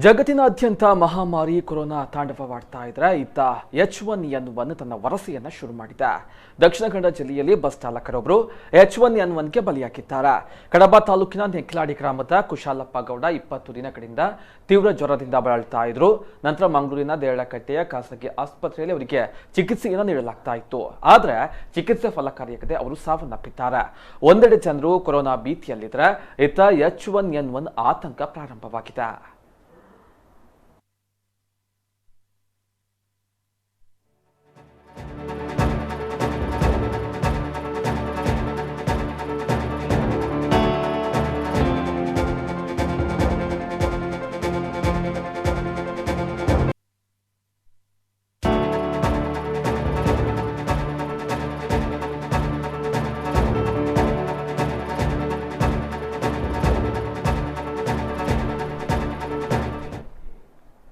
ಜಗತ್ತಿನಾದ್ಯಂತ ಮಹಾಮಾರಿ ಕೊರೋನಾ ತಾಂಡವವಾಡ್ತಾ ಇದ್ರೆ ಇತ್ತ H1N1 ತನ್ನ ವರಸೆಯನ್ನ ಶುರು ಮಾಡಿದೆ. ದಕ್ಷಿಣ ಕನ್ನಡ ಜಿಲ್ಲೆಯಲ್ಲಿ ಬಸ್ ಚಾಲಕರೊಬ್ಬರು H1N1ಗೆ ಬಲಿಯಾಗಿದ್ದಾರೆ. ಕಡಬ ತಾಲೂಕಿನ ನೆಕ್ಲಾಡಿ ಗ್ರಾಮದ ಕುಶಾಲಪ್ಪ ಗೌಡ 20 ದಿನಗಳಿಂದ ತೀವ್ರ ಜ್ವರದಿಂದ ಬಳಲ್ತಾ ಇದ್ರು. ನಂತರ ಮಂಗಳೂರಿನ ದೇರಳಕಟ್ಟೆಯ ಖಾಸಗಿ ಆಸ್ಪತ್ರೆಯಲ್ಲಿ ಅವರಿಗೆ ಚಿಕಿತ್ಸೆಯನ್ನು ನೀಡಲಾಗ್ತಾ ಇತ್ತು. ಆದ್ರೆ ಚಿಕಿತ್ಸೆ ಫಲಕಾರಿಯಾಗದೆ ಅವರು ಸಾವನ್ನಪ್ಪಿದ್ದಾರೆ. ಒಂದೆಡೆ ಜನರು ಕೊರೋನಾ ಭೀತಿಯಲ್ಲಿದ್ರೆ ಇತ್ತ H1N1 ಆತಂಕ ಪ್ರಾರಂಭವಾಗಿದೆ.